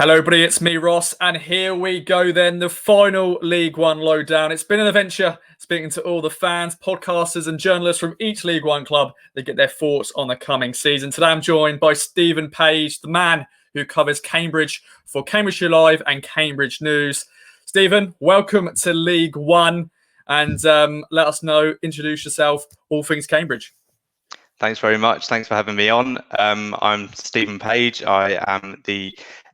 Hello, everybody. It's me, Ross, and here we go. Then the final League One lowdown. It's been an adventure speaking to all the fans, podcasters, and journalists from each League One club that get their thoughts on the coming season. Today, I'm joined by Stepeh Page, the man who covers Cambridge for Cambridgeshire Live and Cambridge News. Stephen, welcome to League One, and let us know. Introduce yourself. All things Cambridge. Thanks very much. Thanks for having me on. I'm Stepeh Page. I am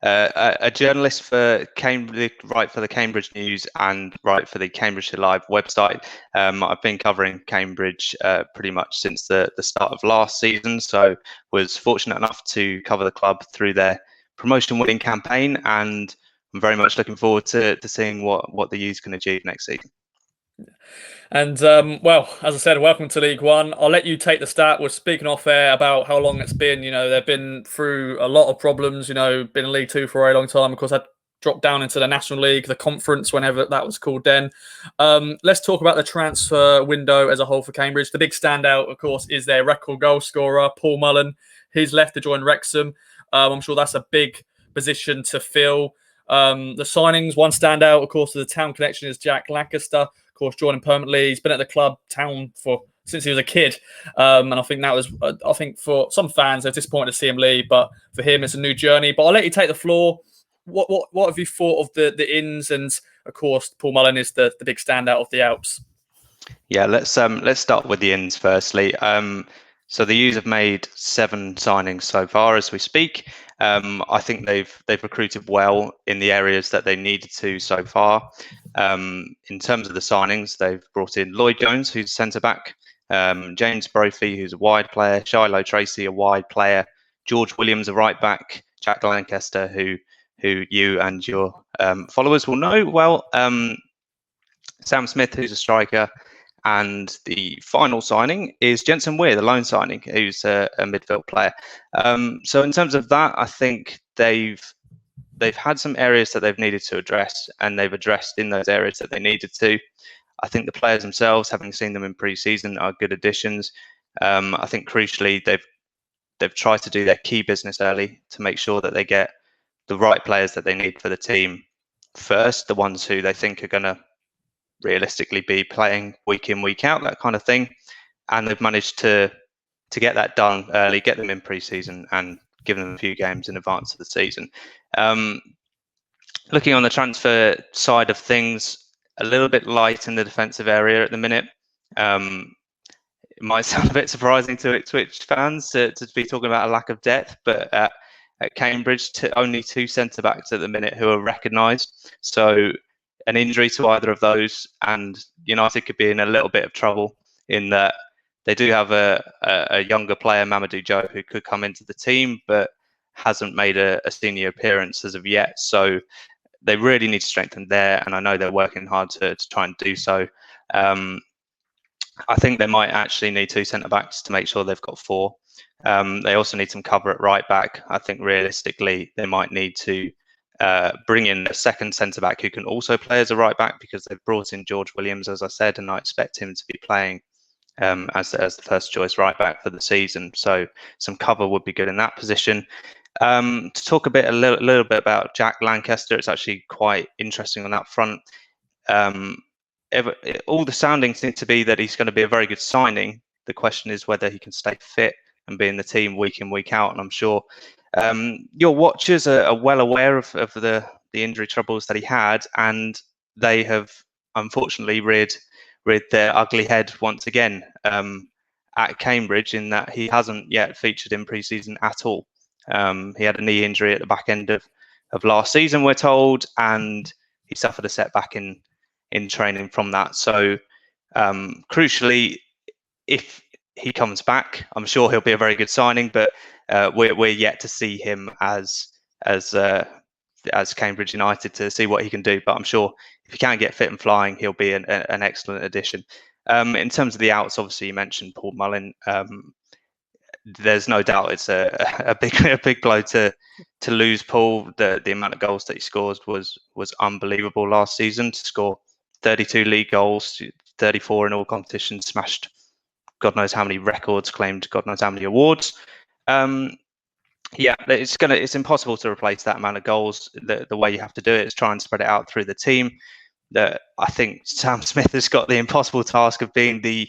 a journalist for Cambridge, write for the Cambridge News and write for the Cambridgeshire Live website. I've been covering Cambridge pretty much since the start of last season, so was fortunate enough to cover the club through their promotion-winning campaign, and I'm very much looking forward to seeing what the U's can achieve next season. And well, as I said, welcome to League One. I'll let you take the start. We're speaking off air about how long it's been. You know, they've been through a lot of problems. You know, been in League Two for a very long time. Of course, I dropped down into the National League, the conference, whenever that was called then. Let's talk about the transfer window as a whole for Cambridge. The big standout, of course, is their record goal scorer, Paul Mullen. He's left to join Wrexham. I'm sure that's a big position to fill. The signings, one standout, of course, to the town connection is Jack Lancaster. Of course, joining permanently. He's been at the club town since he was a kid, and I think that was. I think for some fans, they're disappointed to see him leave, but for him, it's a new journey. But I'll let you take the floor. What have you thought of the ins? And of course, Paul Mullen is the big standout of the outs. Yeah, let's start with the ins firstly. So the U's have made 7 signings so far as we speak. I think they've recruited well in the areas that they needed to so far. In terms of the signings, they've brought in Lloyd Jones, who's centre back, James Brophy, who's a wide player, Shiloh Tracy, a wide player, George Williams, a right back, Jack Lancaster, who you and your followers will know well, Sam Smith, who's a striker. And the final signing is Jensen Weir, the loan signing, who's a midfield player. So in terms of that, I think they've had some areas that they've needed to address, and they've addressed in those areas that they needed to. I think the players themselves, having seen them in pre-season, are good additions. I think crucially they've tried to do their key business early to make sure that they get the right players that they need for the team first, the ones who they think are going to realistically be playing week in, week out, that kind of thing. And they've managed to get that done early, get them in pre-season and give them a few games in advance of the season. Looking on the transfer side of things, a little bit light in the defensive area at the minute. It might sound a bit surprising to Ipswich fans to be talking about a lack of depth, but at Cambridge, only 2 centre-backs at the minute who are recognised. So an injury to either of those, and United could be in a little bit of trouble in that they do have a younger player, Mamadou Joe, who could come into the team, but hasn't made a senior appearance as of yet. So they really need to strengthen there, and I know they're working hard to try and do so. I think they might actually need 2 centre-backs to make sure they've got 4. They also need some cover at right back. I think realistically they might need to bring in a second centre-back who can also play as a right back, because they've brought in George Williams, as I said, and I expect him to be playing as the first choice right back for the season. So some cover would be good in that position. To talk a little bit about Jack Lancaster, it's actually quite interesting on that front. All the soundings seem to be that he's going to be a very good signing. The question is whether he can stay fit and be in the team week in, week out. And I'm sure your watchers are well aware of the injury troubles that he had, and they have unfortunately reared their ugly head once again at Cambridge, in that he hasn't yet featured in pre-season at all. He had a knee injury at the back end of last season, we're told, and he suffered a setback in training from that. So crucially, if he comes back, I'm sure he'll be a very good signing, but we're yet to see him as Cambridge United to see what he can do. But I'm sure if he can get fit and flying, he'll be an excellent addition. In terms of the outs, obviously you mentioned Paul Mullen. There's no doubt it's a big blow to lose Paul. The amount of goals that he scores was unbelievable last season. To score 32 league goals, 34 in all competitions, smashed God knows how many records, claimed God knows how many awards. Yeah, it's impossible to replace that amount of goals. The way you have to do it is try and spread it out through the team. That I think Sam Smith has got the impossible task of being the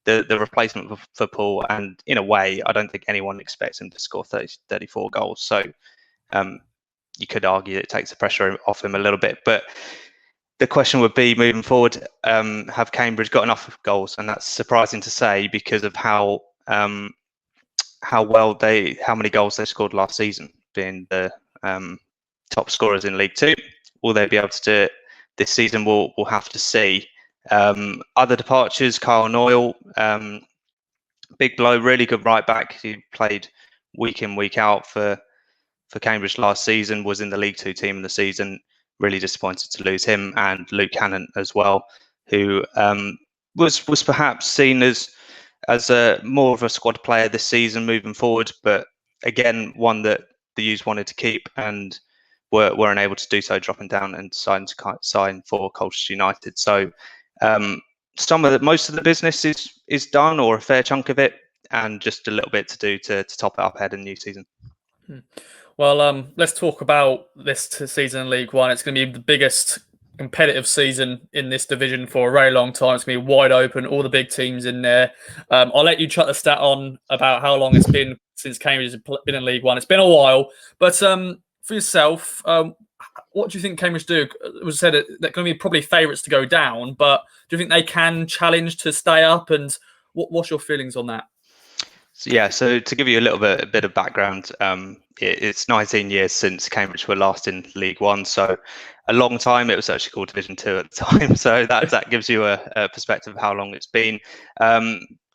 replacement for Paul, and in a way, I don't think anyone expects him to score 34 goals. So you could argue it takes the pressure off him a little bit, but the question would be moving forward: have Cambridge got enough goals? And that's surprising to say because of how how many goals they scored last season, being the top scorers in League Two. Will they be able to do it this season? We'll have to see. Other departures: Kyle Noyle, big blow, really good right back. He played week in, week out for Cambridge last season. Was in the League Two team in the season. Really disappointed to lose him, and Luke Cannon as well, who was perhaps seen as a more of a squad player this season moving forward, but again, one that the U's wanted to keep and weren't able to do so, dropping down and sign for Colchester United. So most of the business is done, or a fair chunk of it, and just a little bit to do to top it up ahead of the new season. Well, let's talk about this season in League One. It's going to be the biggest competitive season in this division for a very long time. It's going to be wide open, all the big teams in there. I'll let you chuck the stat on about how long it's been since Cambridge has been in League One. It's been a while, but for yourself, what do you think Cambridge do? It was said that they're going to be probably favourites to go down, but do you think they can challenge to stay up? And what's your feelings on that? So to give you a bit of background, it's 19 years since Cambridge were last in League One, so a long time. It was actually called Division Two at the time, so that gives you a perspective of how long it's been.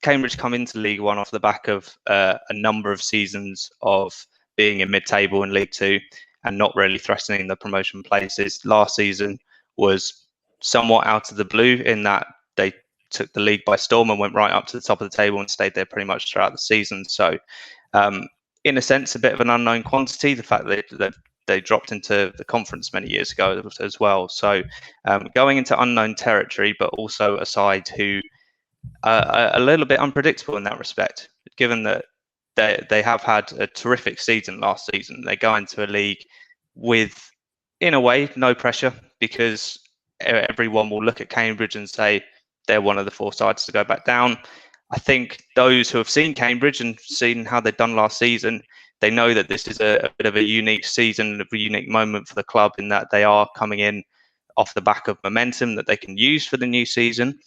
Cambridge come into League One off the back of a number of seasons of being in mid-table in League Two and not really threatening the promotion places. Last season was somewhat out of the blue in that they took the league by storm and went right up to the top of the table and stayed there pretty much throughout the season. So, in a sense, a bit of an unknown quantity. The fact that they dropped into the conference many years ago as well. So, going into unknown territory, but also a side who are a little bit unpredictable in that respect, given that they have had a terrific season last season. They go into a league with, in a way, no pressure because everyone will look at Cambridge and say they're one of the four sides to go back down. I think those who have seen Cambridge and seen how they've done last season, they know that this is a bit of a unique season, a unique moment for the club in that they are coming in off the back of momentum that they can use for the new season.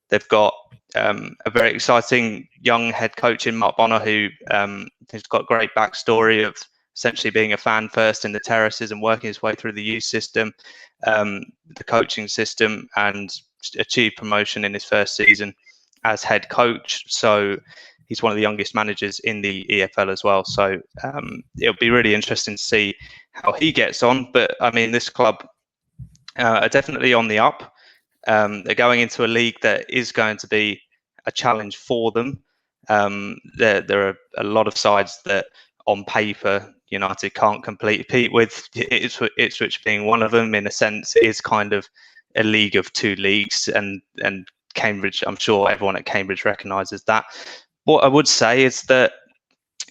They've got a very exciting young head coach in Mark Bonner, who has got a great backstory of essentially being a fan first in the terraces and working his way through the youth system, the coaching system, and achieved promotion in his first season as head coach. So he's one of the youngest managers in the EFL as well. So it'll be really interesting to see how he gets on. But I mean, this club are definitely on the up. They're going into a league that is going to be a challenge for them. There are a lot of sides that, on paper, United can't compete with. Ipswich being one of them. In a sense, it is kind of a league of two leagues, and Cambridge, I'm sure everyone at Cambridge recognises that. What I would say is that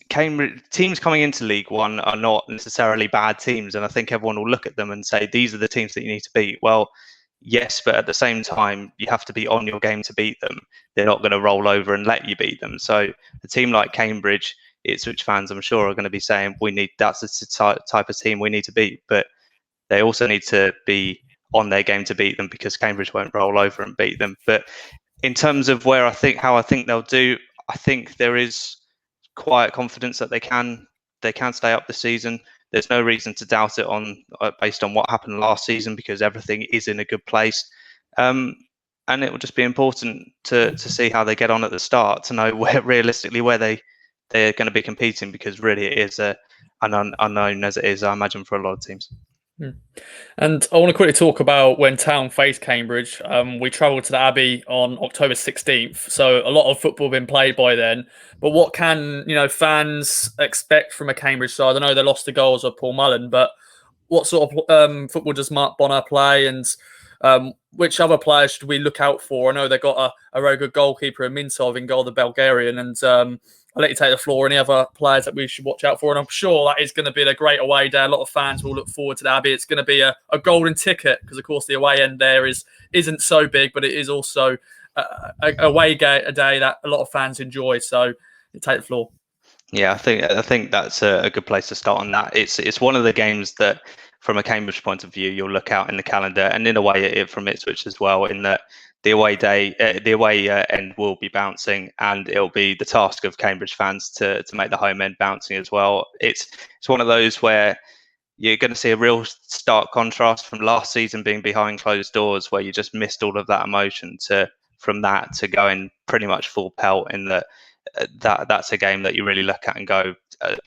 Cambridge teams coming into League One are not necessarily bad teams, and I think everyone will look at them and say these are the teams that you need to beat. Well, yes, but at the same time, you have to be on your game to beat them. They're not going to roll over and let you beat them. So a team like Cambridge, Ipswich fans, I'm sure, are going to be saying that's the type of team we need to beat, but they also need to be on their game to beat them because Cambridge won't roll over and beat them. But in terms of how I think they'll do, I think there is quiet confidence that they can stay up this season. There's no reason to doubt it based on what happened last season because everything is in a good place. And it will just be important to see how they get on at the start to know realistically where they're going to be competing, because really it is an unknown as it is, I imagine, for a lot of teams. And I want to quickly talk about when Town faced Cambridge. We travelled to the Abbey on October 16th, so a lot of football been played by then. But what can fans expect from a Cambridge side? I know they lost the goals of Paul Mullen, but what sort of football does Mark Bonner play, and which other players should we look out for? I know they've got a very good goalkeeper in Mintov in goal, the Bulgarian, and I'll let you take the floor. Any other players that we should watch out for? And I'm sure that is going to be a great away day. A lot of fans will look forward to that. It's going to be a golden ticket because, of course, the away end there isn't so big, but it is also a away a day that a lot of fans enjoy. So take the floor. Yeah, I think that's a good place to start on that. It's one of the games that, from a Cambridge point of view, you'll look out in the calendar, and in a way, from Ipswich as well, in that the away end will be bouncing, and it'll be the task of Cambridge fans to make the home end bouncing as well. It's one of those where you're going to see a real stark contrast from last season being behind closed doors, where you just missed all of that emotion, from that to going pretty much full pelt in the. That's a game that you really look at and go,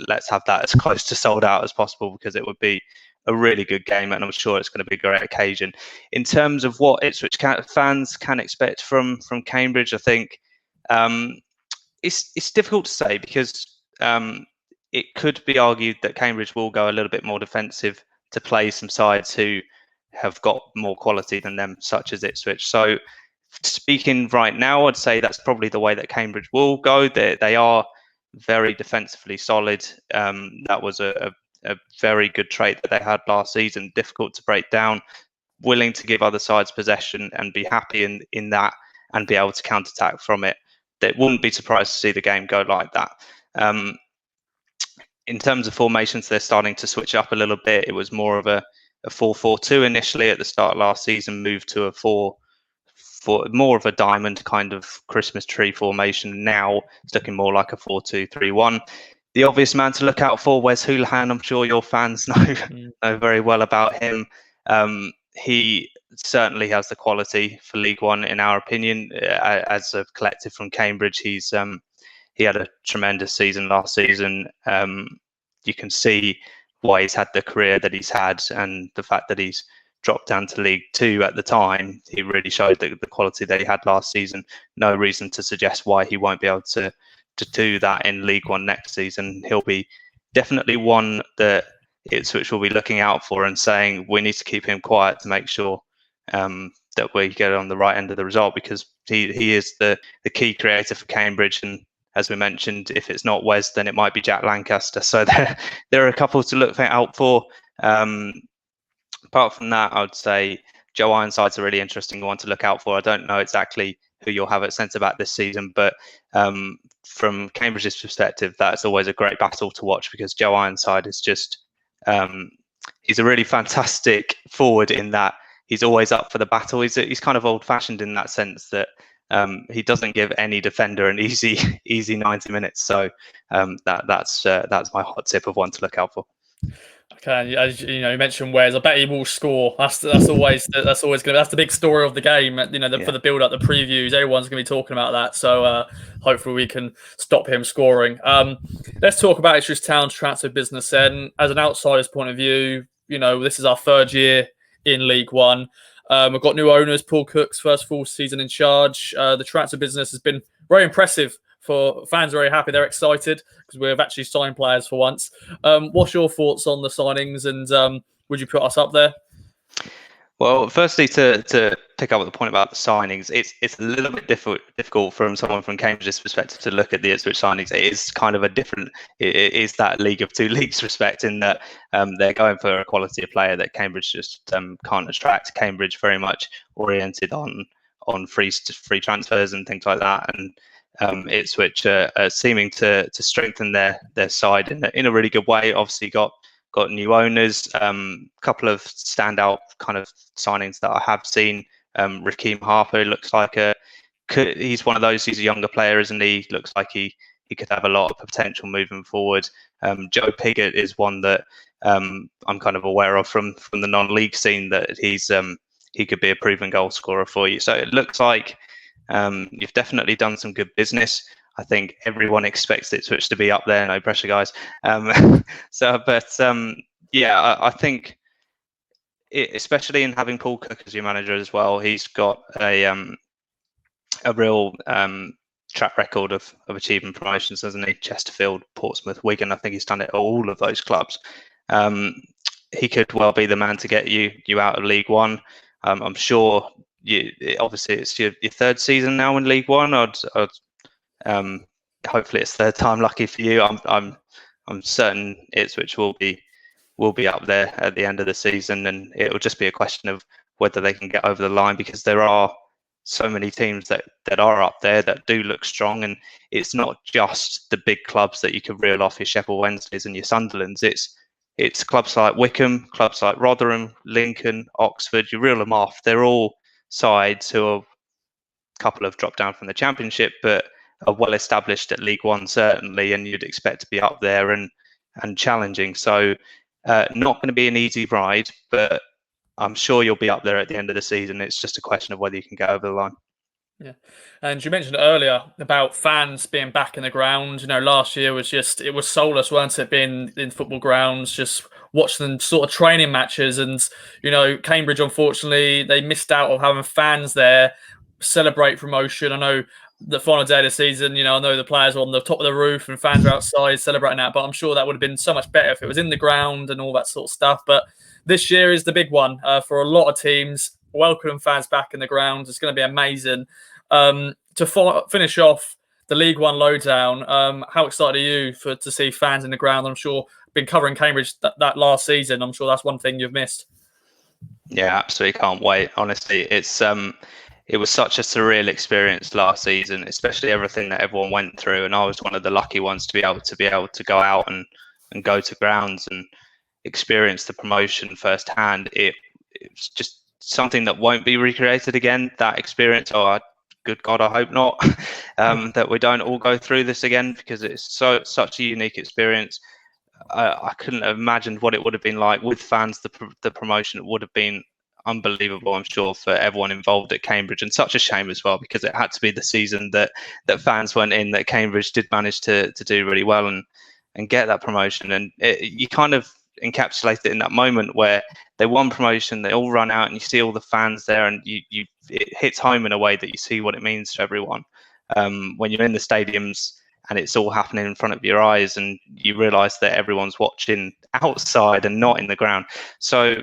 let's have that as close to sold out as possible, because it would be a really good game, and I'm sure it's going to be a great occasion. In terms of what Ipswich fans can expect from Cambridge, I think it's difficult to say, because it could be argued that Cambridge will go a little bit more defensive to play some sides who have got more quality than them, such as Ipswich. So, speaking right now, I'd say that's probably the way that Cambridge will go. They are very defensively solid. That was a very good trait that they had last season. Difficult to break down, willing to give other sides possession and be happy in that, and be able to counter-attack from it. They wouldn't be surprised to see the game go like that. In terms of formations, they're starting to switch up a little bit. It was more of a 4-4-2 initially at the start of last season, moved to a for more of a diamond kind of Christmas tree formation. Now it's looking more like a 4-2-3-1. The obvious man to look out for, Wes Hoolahan. I'm sure your fans know very well about him. He certainly has the quality for League One, in our opinion. As a collective from Cambridge, he had a tremendous season last season. You can see why he's had the career that he's had, and the fact that he's dropped down to League Two at the time. He really showed the quality that he had last season. No reason to suggest why he won't be able to do that in League One next season. He'll be definitely one that Ipswich will be looking out for and saying, we need to keep him quiet to make sure that we get on the right end of the result, because he is the key creator for Cambridge. And as we mentioned, if it's not Wes, then it might be Jack Lancaster. So there are a couple to look out for. Apart from that, I would say Joe Ironside's a really interesting one to look out for. I don't know exactly who you'll have at centre back this season, but from Cambridge's perspective, that's always a great battle to watch, because Joe Ironside is just he's a really fantastic forward in that he's always up for the battle. He's kind of old-fashioned in that sense that he doesn't give any defender an easy 90 minutes. So that's my hot tip of one to look out for. Okay, as you mentioned Wes, I bet he will score. That's always that's the big story of the game. For the build up, the previews, everyone's going to be talking about that. So hopefully we can stop him scoring. Let's talk about Ipswich Town's transfer business then. As an outsider's point of view, this is our third year in League One. We've got new owners. Paul Cook's first full season in charge. The transfer business has been very impressive. For fans, very happy. They're excited because we've actually signed players for once. What's your thoughts on the signings, and would you put us up there? Well, firstly, to pick up on the point about the signings, it's a little bit difficult from someone from Cambridge's perspective to look at the Ipswich signings. It is kind of it is that league of two leagues respect, in that they're going for a quality of player that Cambridge just can't attract. Cambridge very much oriented on free transfers and things like that, and Ipswich are seeming to strengthen their side in a really good way. Obviously got new owners. Couple of standout kind of signings that I have seen. Raheem Harper looks like he's one of those. He's a younger player, isn't he? Looks like he could have a lot of potential moving forward. Joe Pigott is one that I'm kind of aware of from the non-league scene, that he could be a proven goal scorer for you. So it looks like you've definitely done some good business. I think everyone expects Ipswich to be up there. No pressure, guys. I think, especially in having Paul Cook as your manager as well, he's got a real track record of achieving promotions, hasn't he? Chesterfield, Portsmouth, Wigan. I think he's done it at all of those clubs. He could well be the man to get you out of League One. I'm sure. Obviously, it's your third season now in League One. hopefully it's third time lucky for you. I'm certain Ipswich will be up there at the end of the season, and it will just be a question of whether they can get over the line, because there are so many teams that are up there that do look strong, and it's not just the big clubs that you could reel off, your Sheffield Wednesdays and your Sunderlands. It's clubs like Wycombe, clubs like Rotherham, Lincoln, Oxford. You reel them off, they're all sides who are, a couple have dropped down from the Championship, but are well established at League One certainly, and you'd expect to be up there and challenging. So not going to be an easy ride, but I'm sure you'll be up there at the end of the season. It's just a question of whether you can get over the line. Yeah, and you mentioned earlier about fans being back in the ground. Last year was it was soulless, weren't it? Being in football grounds, just watching sort of training matches, and Cambridge, unfortunately, they missed out of having fans there celebrate promotion. I know the final day of the season, I know the players were on the top of the roof and fans were outside celebrating that, but I'm sure that would have been so much better if it was in the ground and all that sort of stuff. But this year is the big one for a lot of teams. Welcoming fans back in the ground. It's going to be amazing. To finish off the League One lowdown, how excited are you to see fans in the ground? I'm sure been covering Cambridge that last season. I'm sure that's one thing you've missed. Yeah, absolutely can't wait. Honestly, it was such a surreal experience last season, especially everything that everyone went through, and I was one of the lucky ones to be able to go out and go to grounds and experience the promotion firsthand. It's just something that won't be recreated again. That experience, good God, I hope not. That we don't all go through this again, because it's such a unique experience. I couldn't have imagined what it would have been like with fans. The promotion, it would have been unbelievable, I'm sure, for everyone involved at Cambridge, and such a shame as well, because it had to be the season that fans went in, that Cambridge did manage to do really well and get that promotion. And you kind of encapsulate it in that moment where they won promotion, they all run out, and you see all the fans there, and it hits home in a way that you see what it means to everyone. When you're in the stadiums and it's all happening in front of your eyes, and you realise that everyone's watching outside and not in the ground. So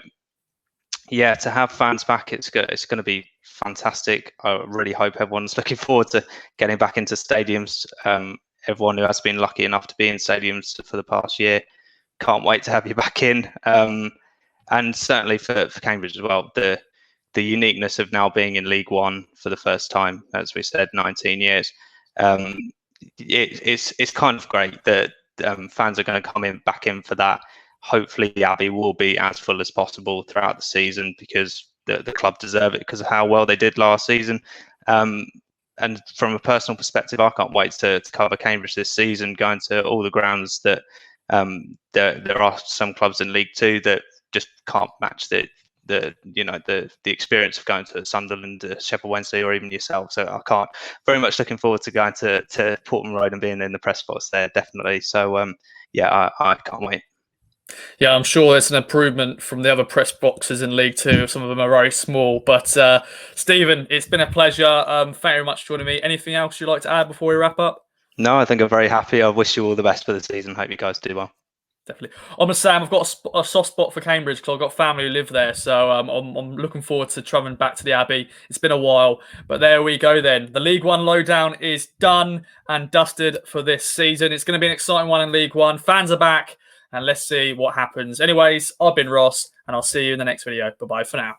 yeah, to have fans back, it's going to be fantastic. I really hope everyone's looking forward to getting back into stadiums. Everyone who has been lucky enough to be in stadiums for the past year, can't wait to have you back in. And certainly for Cambridge as well, the uniqueness of now being in League One for the first time, as we said, 19 years. It's kind of great that fans are going to come back in for that. Hopefully the Abbey will be as full as possible throughout the season, because the club deserve it because of how well they did last season. And from a personal perspective, I can't wait to cover Cambridge this season, going to all the grounds that there are some clubs in League Two that just can't match the experience of going to Sunderland, Sheffield Wednesday, or even yourself. So I can't. Very much looking forward to going to Portman Road and being in the press box there, definitely. So yeah, I can't wait. Yeah, I'm sure it's an improvement from the other press boxes in League Two. Some of them are very small. But Stephen, it's been a pleasure. Thank you very much for joining me. Anything else you'd like to add before we wrap up? No, I think I'm very happy. I wish you all the best for the season. Hope you guys do well. Definitely. I'm Sam. I've got a soft spot for Cambridge because I've got family who live there. So I'm looking forward to travelling back to the Abbey. It's been a while. But there we go then. The League One lowdown is done and dusted for this season. It's going to be an exciting one in League One. Fans are back. And let's see what happens. Anyways, I've been Ross, and I'll see you in the next video. Bye-bye for now.